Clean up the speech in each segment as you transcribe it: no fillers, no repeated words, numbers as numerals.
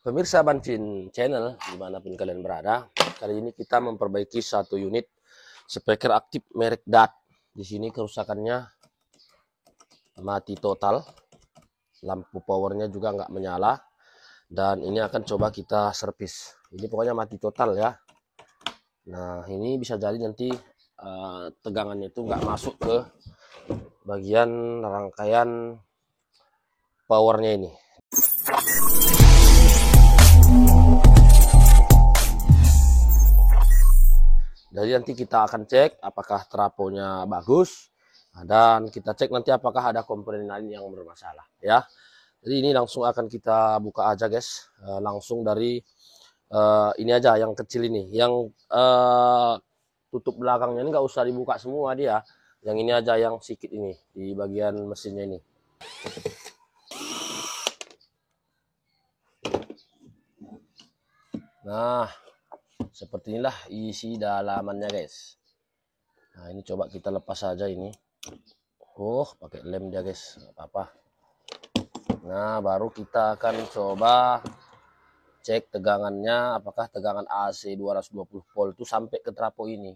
Pemirsa Bancin Channel, dimanapun kalian berada, kali ini kita memperbaiki satu unit speaker aktif merek DAT. Di sini kerusakannya mati total, lampu powernya juga nggak menyala, dan ini akan coba kita servis. Ini pokoknya mati total ya. Nah, ini bisa jadi nanti tegangannya itu nggak masuk ke bagian rangkaian powernya ini. Jadi nanti kita akan cek apakah trafonya bagus, dan kita cek nanti apakah ada komponen lain yang bermasalah ya. Jadi ini langsung akan kita buka aja guys, langsung dari ini aja yang kecil ini, yang tutup belakangnya ini nggak usah dibuka semua dia, yang ini aja yang sedikit ini di bagian mesinnya ini. Nah, seperti inilah isi dalamannya guys. Nah, ini coba kita lepas saja ini. Pakai lem dia guys, nggak apa-apa. Nah, baru kita akan coba cek tegangannya, apakah tegangan AC 220 volt itu sampai ke trafo ini.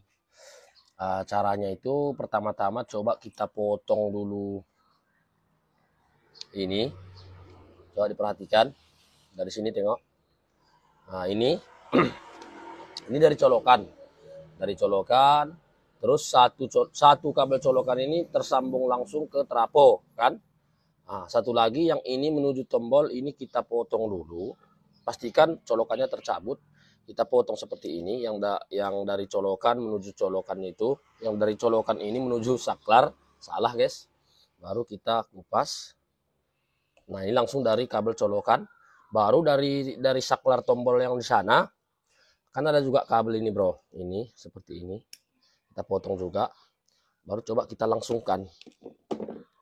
Caranya itu pertama-tama coba kita potong dulu ini. Coba diperhatikan dari sini, tengok. Nah, ini ini dari colokan. Terus satu kabel colokan ini tersambung langsung ke trafo kan. Nah, satu lagi yang ini menuju tombol ini kita potong dulu. Pastikan colokannya tercabut. Kita potong seperti ini, yang dari colokan menuju colokan itu, yang dari colokan ini menuju saklar, salah guys. Baru kita kupas. Nah, ini langsung dari kabel colokan. Baru dari saklar tombol yang di sana, kan ada juga kabel ini bro, ini seperti ini. Kita potong juga. Baru coba kita langsungkan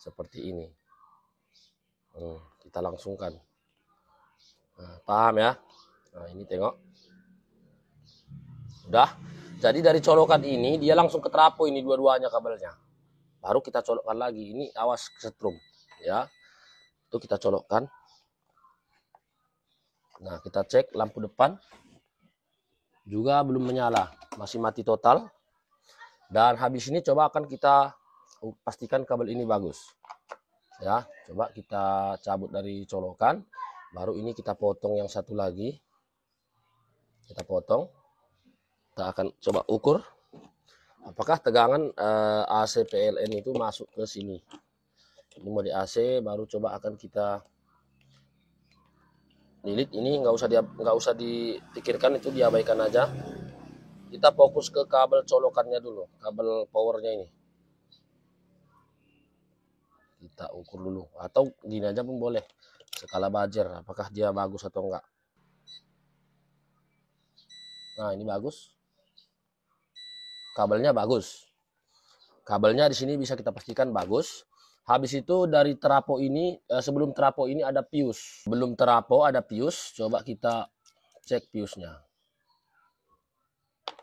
seperti ini. Kita langsungkan. Nah, paham ya? Nah, ini tengok. Udah. Jadi dari colokan ini dia langsung ke trafo ini dua-duanya kabelnya. Baru kita colokkan lagi. Ini awas kesetrum ya. Itu kita colokkan. Nah, kita cek lampu depan juga belum menyala, masih mati total. Dan habis ini coba akan kita pastikan kabel ini bagus. Ya, coba kita cabut dari colokan. Baru ini kita potong yang satu lagi. Kita potong. Kita akan coba ukur apakah tegangan AC PLN itu masuk ke sini. Ini mau di AC, baru coba akan kita lilit. Ini nggak usah dipikirkan, itu diabaikan aja. Kita fokus ke kabel colokannya dulu, kabel powernya ini. Kita ukur dulu, atau gini aja pun boleh, skala bajer, apakah dia bagus atau enggak. Nah, ini bagus. Kabelnya bagus. Kabelnya di sini bisa kita pastikan bagus. Habis itu dari trafo ini, sebelum trafo ini ada fuse. Belum trafo ada fuse, coba kita cek fuse-nya.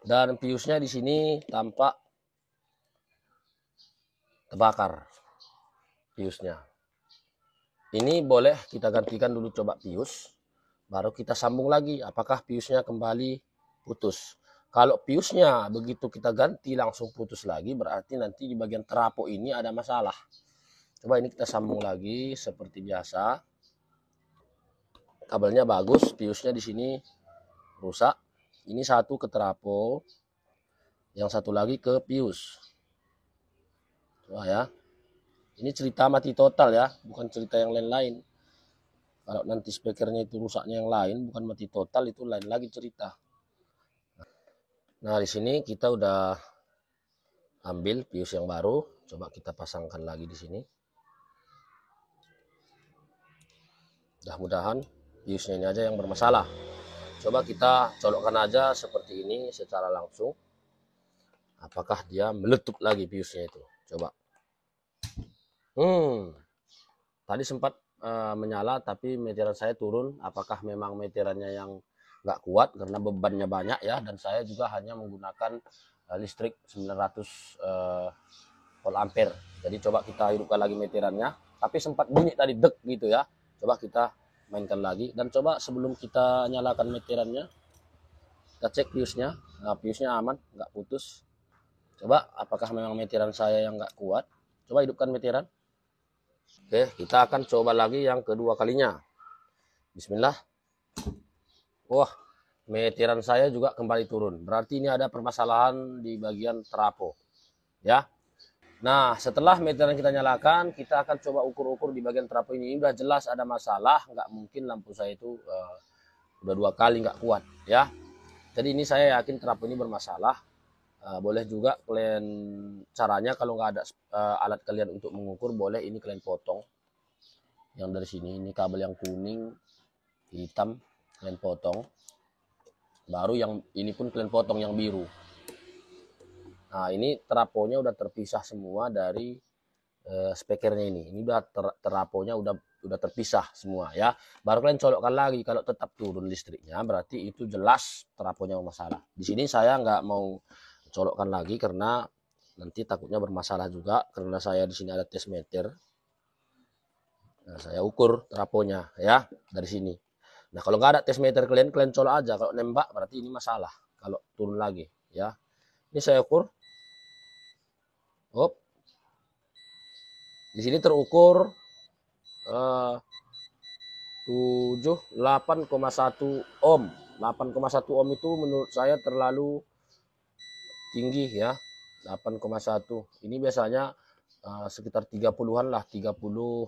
Dan fuse-nya di sini tampak terbakar. Fuse-nya. Ini boleh kita gantikan dulu coba fuse. Baru kita sambung lagi, apakah fuse-nya kembali putus. Kalau fuse-nya begitu kita ganti langsung putus lagi, berarti nanti di bagian trafo ini ada masalah. Coba ini kita sambung lagi seperti biasa. Kabelnya bagus, fuse-nya di sini rusak. Ini satu ke trafo, yang satu lagi ke fuse. Coba ya. Ini cerita mati total ya, bukan cerita yang lain-lain. Kalau nanti speakernya itu rusaknya yang lain, bukan mati total, itu lain lagi cerita. Nah, di sini kita udah ambil fuse yang baru. Coba kita pasangkan lagi di sini. Mudah-mudahan fuse-nya ini aja yang bermasalah. Coba kita colokkan aja seperti ini secara langsung. Apakah dia meletup lagi fuse-nya itu? Coba. Tadi sempat menyala, tapi meteran saya turun. Apakah memang meterannya yang nggak kuat karena bebannya banyak ya, dan saya juga hanya menggunakan listrik 900 volt ampere. Jadi coba kita hidupkan lagi meterannya, tapi sempat bunyi tadi dek gitu ya. Coba kita mainkan lagi. Dan coba sebelum kita nyalakan meterannya, kita cek fuse-nya. Nah, fuse-nya aman, nggak putus. Coba apakah memang meteran saya yang nggak kuat. Coba hidupkan meteran. Oke, kita akan coba lagi yang kedua kalinya. Bismillah. Wah, meteran saya juga kembali turun. Berarti ini ada permasalahan di bagian trafo. Ya. Nah, setelah meteran kita nyalakan, kita akan coba ukur-ukur di bagian trafo ini. Ini udah jelas ada masalah, nggak mungkin lampu saya itu udah 2 kali nggak kuat, ya. Jadi ini saya yakin trafo ini bermasalah. Boleh juga kalian caranya kalau nggak ada alat kalian untuk mengukur, boleh ini kalian potong. Yang dari sini, ini kabel yang kuning, hitam, kalian potong. Baru yang ini pun kalian potong yang biru. Nah, ini trafonya udah terpisah semua dari spekernya ini. Ini udah trafonya udah terpisah semua, ya. Baru kalian colokkan lagi. Kalau tetap turun listriknya, berarti itu jelas trafonya bermasalah. Di sini saya nggak mau colokkan lagi karena nanti takutnya bermasalah juga. Karena saya di sini ada tes meter. Nah, saya ukur trafonya, ya, dari sini. Nah, kalau nggak ada tes meter kalian colok aja. Kalau nembak berarti ini masalah. Kalau turun lagi, ya. Ini saya ukur. Hop. Di sini terukur 8,1 ohm. 8,1 ohm itu menurut saya terlalu tinggi, ya. 8,1. Ini biasanya sekitar 30-an lah, 30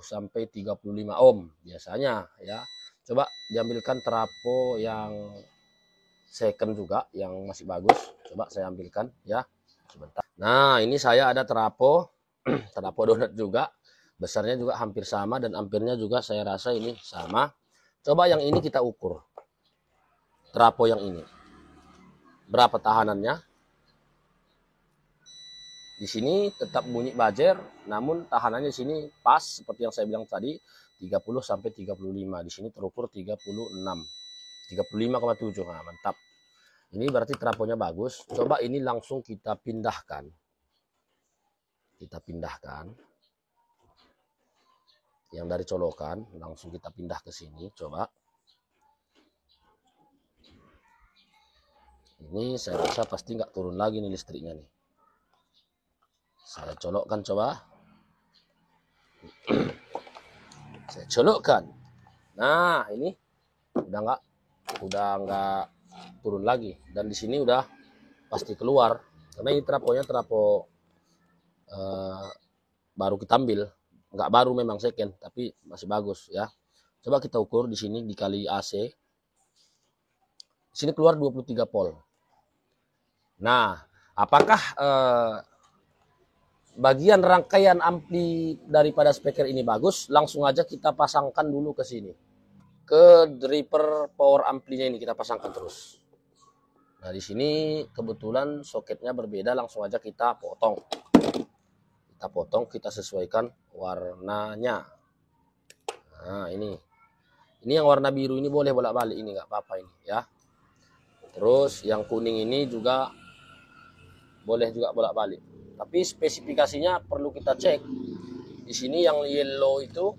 sampai 35 ohm biasanya, ya. Coba diambilkan trafo yang second juga yang masih bagus. Coba saya ambilkan, ya. Sebentar. Nah, ini saya ada trafo trafo donat juga. Besarnya juga hampir sama dan ampirnya juga saya rasa ini sama. Coba yang ini kita ukur. Trafo yang ini. Berapa tahanannya? Di sini tetap bunyi bajer, namun tahanannya di sini pas seperti yang saya bilang tadi 30 sampai 35. Di sini terukur 36. 35,7. Nah, mantap. Ini berarti trafonya bagus. Coba ini langsung kita pindahkan. Kita pindahkan. Yang dari colokan langsung kita pindah ke sini. Coba. Ini saya rasa pasti nggak turun lagi nih listriknya nih. Saya colokkan coba. Saya colokkan. Nah, ini udah nggak turun lagi. Dan di sini udah pasti keluar. Karena ini trafonya trafo baru kita ambil. Nggak baru memang second, tapi masih bagus, ya. Coba kita ukur di sini dikali AC. Di sini keluar 23 volt. Nah, apakah bagian rangkaian ampli daripada speaker ini bagus? Langsung aja kita pasangkan dulu ke sini. Ke driver power amplinya ini kita pasangkan terus. Nah, di sini kebetulan soketnya berbeda, langsung aja kita potong. Kita potong, kita sesuaikan warnanya. Nah, ini yang warna biru ini boleh bolak-balik, ini nggak apa-apa ini, ya. Terus yang kuning ini juga boleh juga bolak-balik. Tapi spesifikasinya perlu kita cek. Di sini yang yellow itu,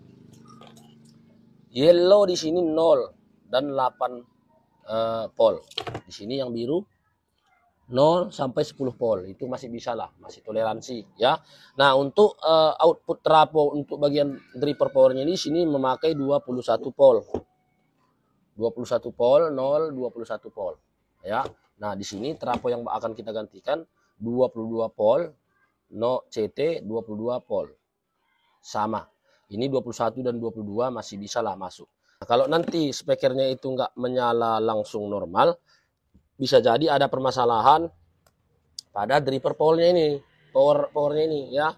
yellow di sini 0 dan 8 volt. Di sini yang biru 0 sampai 10 volt. Itu masih bisa lah, masih toleransi, ya. Nah, untuk output trafo untuk bagian driver powernya ini sini memakai 21 volt. 21 volt, 0, 21 volt, ya. Nah, di sini trafo yang akan kita gantikan 22 volt, no CT 22 volt. Sama. Ini 21 dan 22 masih bisa lah masuk. Nah, kalau nanti spekernya itu nggak menyala langsung normal, bisa jadi ada permasalahan pada driver powernya ini, powernya ini, ya.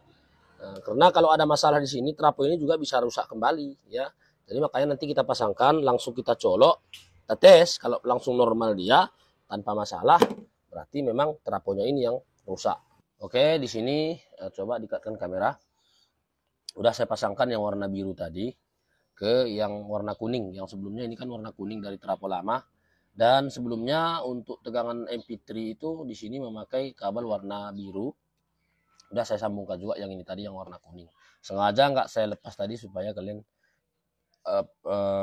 Nah, karena kalau ada masalah di sini, trafo ini juga bisa rusak kembali, ya. Jadi makanya nanti kita pasangkan, langsung kita colok, kita tes. Kalau langsung normal dia tanpa masalah, berarti memang trafonya ini yang rusak. Oke, di sini coba dekatkan kamera. Udah saya pasangkan yang warna biru tadi ke yang warna kuning. Yang sebelumnya ini kan warna kuning dari trafo lama. Dan sebelumnya untuk tegangan MP3 itu di sini memakai kabel warna biru. Udah saya sambungkan juga yang ini tadi yang warna kuning. Sengaja nggak saya lepas tadi supaya kalian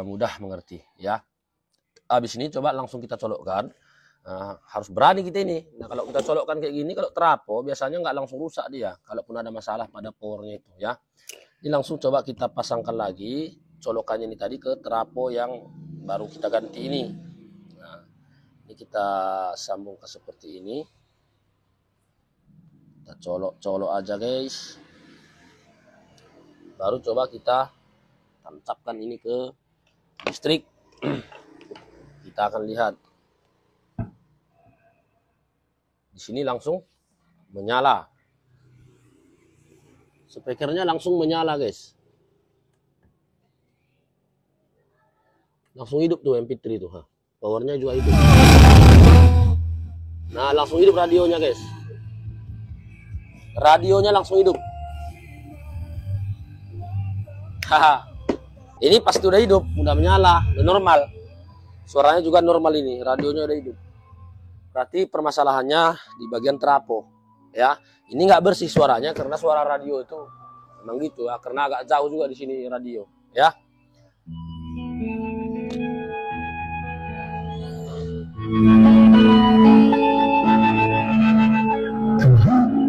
mudah mengerti ya. Habis ini coba langsung kita colokkan. Harus berani kita ini. Nah, kalau kita colokkan kayak gini, kalau trapo biasanya nggak langsung rusak dia. Kalaupun ada masalah pada powernya itu ya. Ini langsung coba kita pasangkan lagi colokannya ini tadi ke trapo yang baru kita ganti ini. Nah, ini kita sambung ke seperti ini. Kita colok-colok aja guys. Baru coba kita tancapkan ini ke listrik. Kita akan lihat. Di sini langsung menyala. Speakernya langsung menyala guys. Langsung hidup tuh MP3 tuh. Powernya juga hidup. Nah, langsung hidup radionya guys. Radionya langsung hidup. Haha. Ini pasti udah hidup, udah menyala, udah normal. Suaranya juga normal ini, radionya udah hidup. Berarti permasalahannya di bagian trapo, ya. Ini nggak bersih suaranya karena suara radio itu memang gitu ya, karena agak jauh juga di sini radio, ya.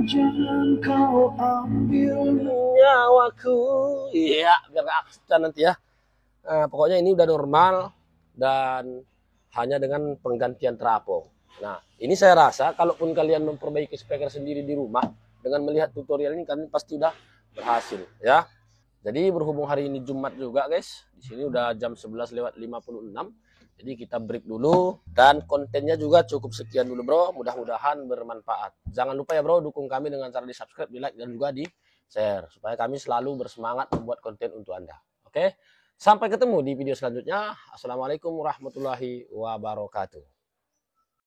Jangan kau ambil nyawaku, iya, biar nggak aksen nanti ya. Pokoknya ini udah normal dan hanya dengan penggantian trapo. Nah, ini saya rasa kalaupun kalian memperbaiki speaker sendiri di rumah dengan melihat tutorial ini, kalian pasti udah berhasil ya. Jadi berhubung hari ini Jumat juga guys, di sini udah jam 11:56. Jadi kita break dulu dan kontennya juga cukup sekian dulu bro. Mudah-mudahan bermanfaat. Jangan lupa ya bro, dukung kami dengan cara di subscribe, di like dan juga di share supaya kami selalu bersemangat membuat konten untuk Anda. Oke, sampai ketemu di video selanjutnya. Assalamualaikum warahmatullahi wabarakatuh.